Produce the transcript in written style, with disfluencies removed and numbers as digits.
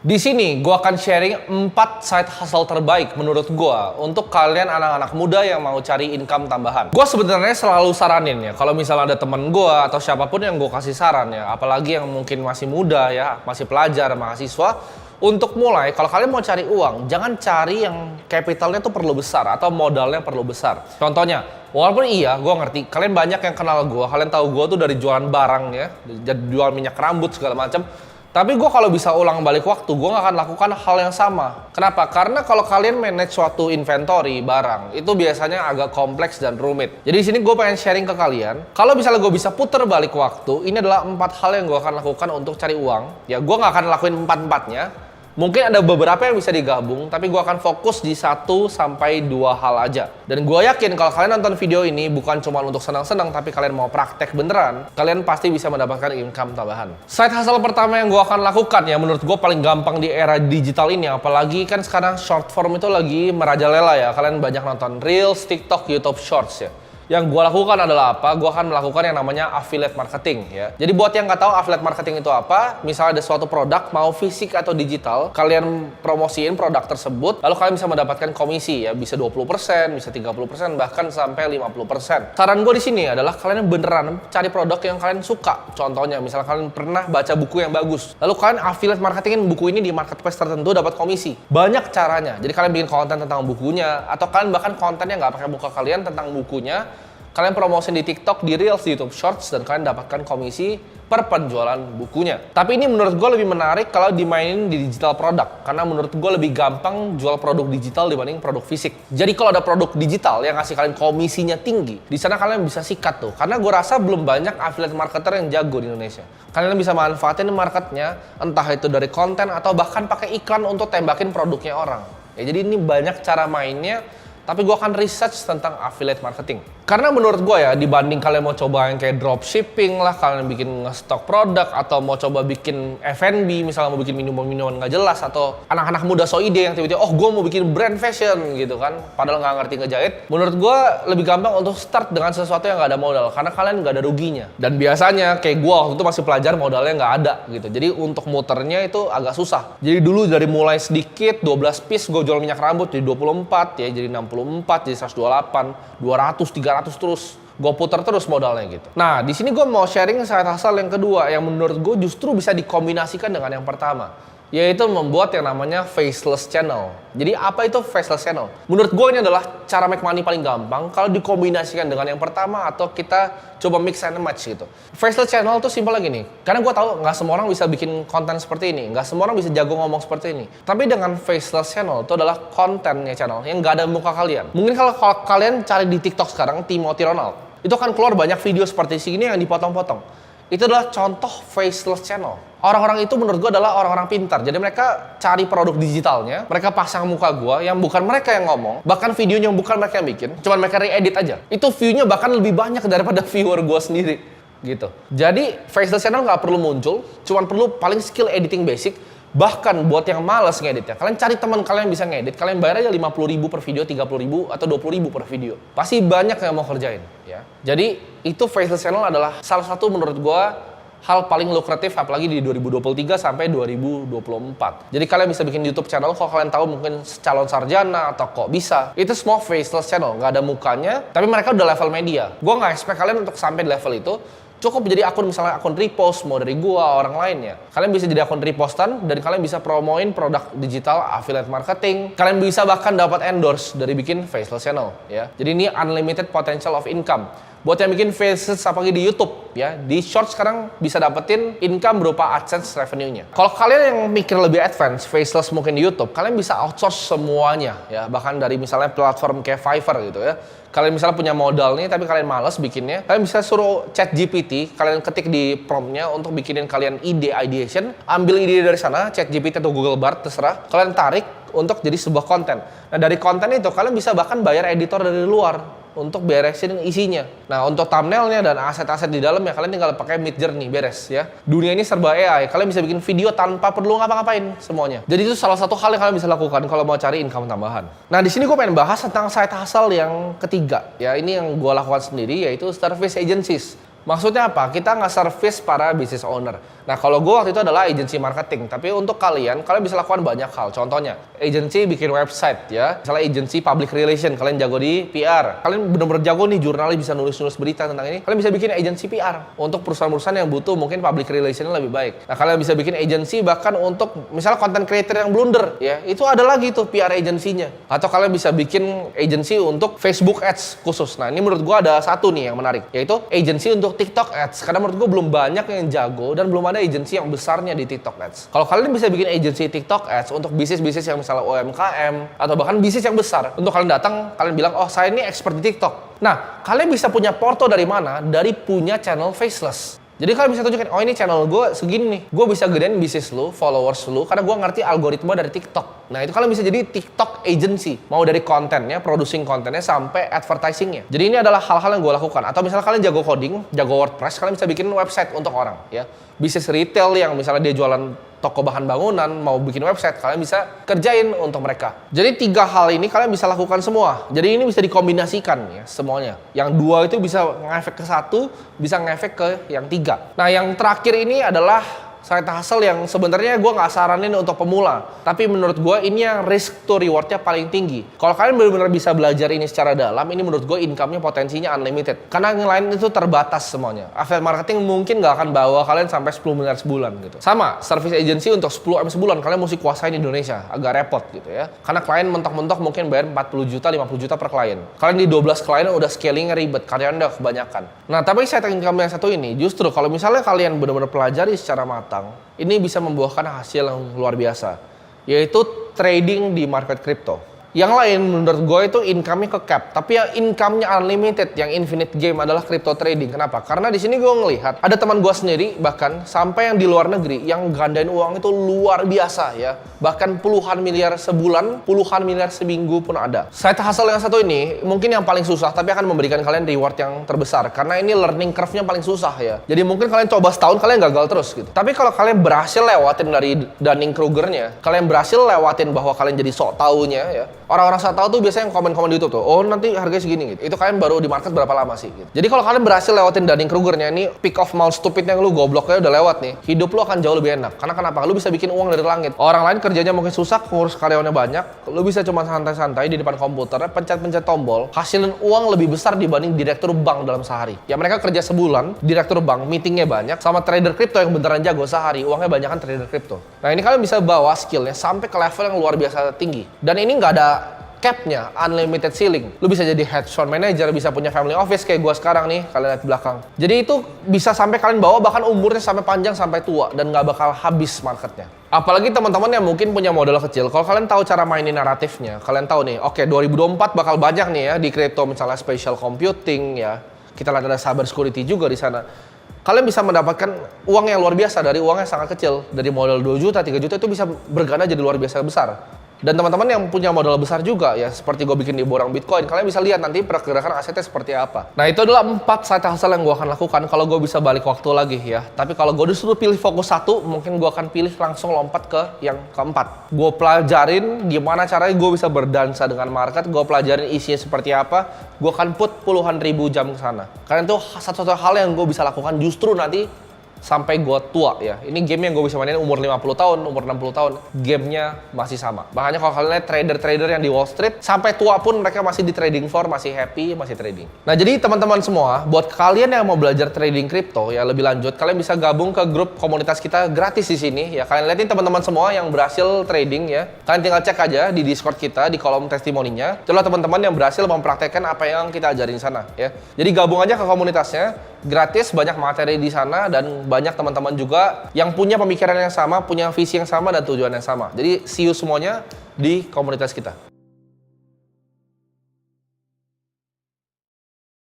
Di sini gue akan sharing 4 side hustle terbaik menurut gue untuk kalian anak-anak muda yang mau cari income tambahan. Gue sebenarnya selalu saranin ya, kalau misalnya ada temen gue atau siapapun yang gue kasih saran ya, apalagi yang mungkin masih muda ya, masih pelajar, mahasiswa, untuk mulai, kalau kalian mau cari uang, jangan cari yang capitalnya tuh perlu besar atau modalnya perlu besar. Contohnya, walaupun iya, gue ngerti, kalian banyak yang kenal gue, kalian tahu gue tuh dari jualan barang ya, jual minyak rambut segala macam. Tapi gue kalau bisa ulang balik waktu, gue gak akan lakukan hal yang sama. Kenapa? Karena kalau kalian manage suatu inventory barang, itu biasanya agak kompleks dan rumit. Jadi di sini gue pengen sharing ke kalian, kalau misalnya gue bisa puter balik waktu, ini adalah 4 hal yang gue akan lakukan untuk cari uang. Ya gue gak akan lakuin 4-4-nya. Mungkin ada beberapa yang bisa digabung, tapi gue akan fokus di 1 sampai 2 hal aja. Dan gue yakin kalau kalian nonton video ini bukan cuma untuk senang-senang, tapi kalian mau praktek beneran, kalian pasti bisa mendapatkan income tambahan. Side hustle pertama yang gue akan lakukan ya, menurut gue paling gampang di era digital ini, apalagi kan sekarang short form itu lagi merajalela ya. Kalian banyak nonton Reels, TikTok, YouTube Shorts ya. Yang gue lakukan adalah apa? Gue akan melakukan yang namanya affiliate marketing ya. Jadi buat yang nggak tahu affiliate marketing itu apa, misalnya ada suatu produk mau fisik atau digital, kalian promosiin produk tersebut, lalu kalian bisa mendapatkan komisi ya, bisa 20%, bisa 30%, bahkan sampai 50%. Saran gue di sini adalah kalian beneran cari produk yang kalian suka. Contohnya, misalnya kalian pernah baca buku yang bagus, lalu kalian affiliate marketingin buku ini di marketplace tertentu dapat komisi. Banyak caranya. Jadi kalian bikin konten tentang bukunya, atau kalian bahkan konten yang nggak pakai muka kalian tentang bukunya. Kalian promosi di TikTok, di Reels, di YouTube Shorts, dan kalian dapatkan komisi per penjualan bukunya. Tapi ini menurut gue lebih menarik kalau dimainin di digital produk. Karena menurut gue lebih gampang jual produk digital dibanding produk fisik. Jadi kalau ada produk digital yang ngasih kalian komisinya tinggi, di sana kalian bisa sikat tuh. Karena gue rasa belum banyak affiliate marketer yang jago di Indonesia. Kalian bisa manfaatin marketnya, entah itu dari konten atau bahkan pakai iklan untuk tembakin produknya orang. Ya, jadi ini banyak cara mainnya. Tapi gue akan research tentang affiliate marketing. Karena menurut gue ya, dibanding kalian mau coba yang kayak dropshipping lah, kalian bikin nge-stock produk, atau mau coba bikin F&B, misalnya mau bikin minuman-minuman nggak jelas, atau anak-anak muda so ide yang tiba-tiba, oh gue mau bikin brand fashion gitu kan, padahal nggak ngerti ngejahit. Menurut gue lebih gampang untuk start dengan sesuatu yang nggak ada modal, karena kalian nggak ada ruginya. Dan biasanya kayak gue waktu itu masih pelajar, modalnya nggak ada gitu. Jadi untuk muternya itu agak susah. Jadi dulu dari mulai sedikit, 12 piece gue jual minyak rambut, jadi 24 ya, jadi 64, jadi 128, 200, 300 terus. Gue putar terus modalnya gitu. Nah, di sini gue mau sharing side hustle yang kedua yang menurut gue justru bisa dikombinasikan dengan yang pertama, yaitu membuat yang namanya faceless channel. Jadi apa itu faceless channel? Menurut gue ini adalah cara make money paling gampang kalau dikombinasikan dengan yang pertama atau kita coba mix and match gitu. Faceless channel tuh simpel lagi nih. Karena gue tahu nggak semua orang bisa bikin konten seperti ini, nggak semua orang bisa jago ngomong seperti ini. Tapi dengan faceless channel itu adalah kontennya channel yang nggak ada muka kalian. Mungkin kalau kalian cari di TikTok sekarang Timothy Ronald, itu kan keluar banyak video seperti sini yang dipotong-potong. Itu adalah contoh faceless channel. Orang-orang itu menurut gue adalah orang-orang pintar. Jadi mereka cari produk digitalnya, mereka pasang muka gue yang bukan mereka yang ngomong, bahkan videonya yang bukan mereka yang bikin, cuman mereka re-edit aja. Itu view-nya bahkan lebih banyak daripada viewer gue sendiri gitu. Jadi faceless channel nggak perlu muncul, cuman perlu paling skill editing basic. Bahkan buat yang males ngedit ya, kalian cari teman kalian bisa ngedit, kalian bayar aja 50.000 per video, 30.000 atau 20.000 per video. Pasti banyak yang mau kerjain ya. Jadi itu faceless channel adalah salah satu menurut gua hal paling lukratif apalagi di 2023 sampai 2024. Jadi kalian bisa bikin YouTube channel, kalau kalian tahu mungkin calon sarjana atau kok bisa. Itu semua faceless channel, nggak ada mukanya, tapi mereka udah level media. Gua nggak expect kalian untuk sampai di level itu. Cukup jadi akun, misalnya akun repost, mau dari gua, orang lainnya. Kalian bisa jadi akun repostan dan kalian bisa promoin produk digital, affiliate marketing. Kalian bisa bahkan dapat endorse dari bikin faceless channel ya. Jadi ini unlimited potential of income. Buat yang bikin faceless apalagi di YouTube ya, di short sekarang bisa dapetin income berupa AdSense revenue-nya. Kalau kalian yang mikir lebih advance, faceless mungkin di YouTube, kalian bisa outsource semuanya ya, bahkan dari misalnya platform kayak Fiverr gitu ya. Kalian misalnya punya modal nih, tapi kalian malas bikinnya, kalian bisa suruh ChatGPT, kalian ketik di promptnya untuk bikinin kalian ide ideation, ambil ide dari sana, ChatGPT atau Google Bard terserah, kalian tarik untuk jadi sebuah konten. Nah dari konten itu kalian bisa bahkan bayar editor dari luar untuk beresin isinya. Nah untuk thumbnailnya dan aset-aset di dalamnya kalian tinggal pakai Midjourney, beres ya. Dunia ini serba AI, kalian bisa bikin video tanpa perlu ngapa-ngapain semuanya. Jadi itu salah satu hal yang kalian bisa lakukan kalau mau cari income tambahan. Nah di sini gue pengen bahas tentang side hustle yang ketiga ya. Ini yang gue lakukan sendiri, yaitu service agencies. Maksudnya apa? Kita nggak service para business owner. Nah, kalau gue waktu itu adalah agency marketing. Tapi untuk kalian bisa lakukan banyak hal. Contohnya, agency bikin website ya. Misalnya agency public relation, kalian jago di PR. Kalian bener-bener jago nih, jurnalis bisa nulis-nulis berita tentang ini. Kalian bisa bikin agency PR untuk perusahaan-perusahaan yang butuh mungkin public relation lebih baik. Nah, kalian bisa bikin agency bahkan untuk misalnya content creator yang blunder ya. Itu ada lagi tuh PR agency-nya. Atau kalian bisa bikin agency untuk Facebook Ads khusus. Nah, ini menurut gue ada satu nih yang menarik, yaitu agency untuk TikTok Ads. Karena menurut gue belum banyak yang jago dan belum ada agency yang besarnya di TikTok Ads. Kalau kalian bisa bikin agency TikTok Ads untuk bisnis-bisnis yang misalnya UMKM atau bahkan bisnis yang besar, untuk kalian datang, kalian bilang, oh saya ini expert di TikTok. Nah, kalian bisa punya porto dari mana? Dari punya channel faceless. Jadi kalian bisa tunjukin, oh ini channel gue segini nih. Gue bisa gedein bisnis lu, followers lu, karena gue ngerti algoritma dari TikTok. Nah itu kalian bisa jadi TikTok agency. Mau dari kontennya, producing kontennya, sampai advertisingnya. Jadi ini adalah hal-hal yang gue lakukan. Atau misalnya kalian jago coding, jago WordPress, kalian bisa bikin website untuk orang. Ya, bisnis retail yang misalnya dia jualan toko bahan bangunan, mau bikin website, kalian bisa kerjain untuk mereka. Jadi 3 hal ini kalian bisa lakukan semua. Jadi ini bisa dikombinasikan ya semuanya. Yang 2 itu bisa ngefek ke 1, bisa ngefek ke yang 3. Nah yang terakhir ini adalah side hustle yang sebenarnya gue nggak saranin untuk pemula. Tapi menurut gue ini yang risk to rewardnya paling tinggi. Kalau kalian benar-benar bisa belajar ini secara dalam, ini menurut gue income-nya potensinya unlimited. Karena yang lain itu terbatas semuanya. Affiliate marketing mungkin nggak akan bawa kalian sampai 10 miliar sebulan gitu. Sama, service agency untuk 10M sebulan, kalian mesti kuasain Indonesia. Agak repot gitu ya. Karena klien mentok-mentok mungkin bayar 40 juta, 50 juta per klien. Kalian di 12 klien udah scalingnya ribet, karyawan udah kebanyakan. Nah tapi side income yang satu ini, justru kalau misalnya kalian benar-benar pelajari secara matang, ini bisa membuahkan hasil yang luar biasa, yaitu trading di market crypto. Yang lain menurut gue itu income-nya ke cap, tapi yang income-nya unlimited, yang infinite game adalah crypto trading. Kenapa? Karena di sini gue ngelihat ada teman gue sendiri bahkan sampai yang di luar negeri yang gandain uang itu luar biasa ya. Bahkan puluhan miliar sebulan, puluhan miliar seminggu pun ada. Side hustle yang satu ini mungkin yang paling susah, tapi akan memberikan kalian reward yang terbesar karena ini learning curve-nya paling susah ya. Jadi mungkin kalian coba setahun kalian gagal terus gitu. Tapi kalau kalian berhasil lewatin dari Dunning-Krugernya, kalian berhasil lewatin bahwa kalian jadi sok taunya ya. Orang-orang sok tahu tuh biasanya yang komen-komen di YouTube tuh, oh nanti harganya segini gitu. Itu kalian baru di market berapa lama sih gitu. Jadi kalau kalian berhasil lewatin Dunning-Krugernya, ini peak of mouth stupid yang lu gobloknya udah lewat nih, hidup lu akan jauh lebih enak. Karena kenapa? Lu bisa bikin uang dari langit. Orang lain kerjanya mungkin susah, ngurus karyawannya banyak, lu bisa cuma santai-santai di depan komputer, pencet-pencet tombol, hasilin uang lebih besar dibanding direktur bank dalam sehari. Ya mereka kerja sebulan, direktur bank, meetingnya banyak, sama trader crypto yang beneran jago sehari, uangnya banyak kan trader crypto. Nah ini kalian bisa bawa skillnya sampai ke level yang luar biasa tinggi. Dan ini nggak ada cap-nya, unlimited ceiling. Lu bisa jadi head fund manager, bisa punya family office kayak gua sekarang nih, kalian lihat di belakang. Jadi itu bisa sampai kalian bawa bahkan umurnya sampai panjang sampai tua dan nggak bakal habis marketnya. Apalagi teman-teman yang mungkin punya modal kecil, kalau kalian tahu cara mainin naratifnya, kalian tahu nih, oke 2024 bakal banyak nih ya di crypto misalnya spatial computing ya. Kita lihat ada cyber security juga di sana. Kalian bisa mendapatkan uang yang luar biasa dari uang yang sangat kecil. Dari modal 2 juta, 3 juta itu bisa berganda jadi luar biasa besar. Dan teman-teman yang punya modal besar juga ya, seperti gue bikin di Borang Bitcoin, kalian bisa lihat nanti pergerakan asetnya seperti apa. Nah itu adalah 4 side hustle yang gue akan lakukan kalau gue bisa balik waktu lagi ya. Tapi kalau gue disuruh pilih fokus satu, mungkin gue akan pilih langsung lompat ke yang keempat. Gue pelajarin gimana caranya gue bisa berdansa dengan market, gue pelajarin isinya seperti apa, gue akan put puluhan ribu jam ke sana. Karena itu satu-satu hal yang gue bisa lakukan justru nanti sampai gue tua ya. Ini game yang gue bisa mainin umur 50 tahun, umur 60 tahun. Gamenya masih sama. Makanya kalau kalian lihat trader-trader yang di Wall Street, sampai tua pun mereka masih di trading floor, masih happy, masih trading. Nah jadi teman-teman semua, buat kalian yang mau belajar trading crypto ya lebih lanjut, kalian bisa gabung ke grup komunitas kita gratis di sini ya. Kalian lihatin teman-teman semua yang berhasil trading ya. Kalian tinggal cek aja di Discord kita, di kolom testimoninya. Itulah teman-teman yang berhasil mempraktekkan apa yang kita ajarin sana ya. Jadi gabung aja ke komunitasnya, gratis, banyak materi di sana dan banyak teman-teman juga yang punya pemikiran yang sama, punya visi yang sama dan tujuan yang sama. Jadi see you semuanya di komunitas kita.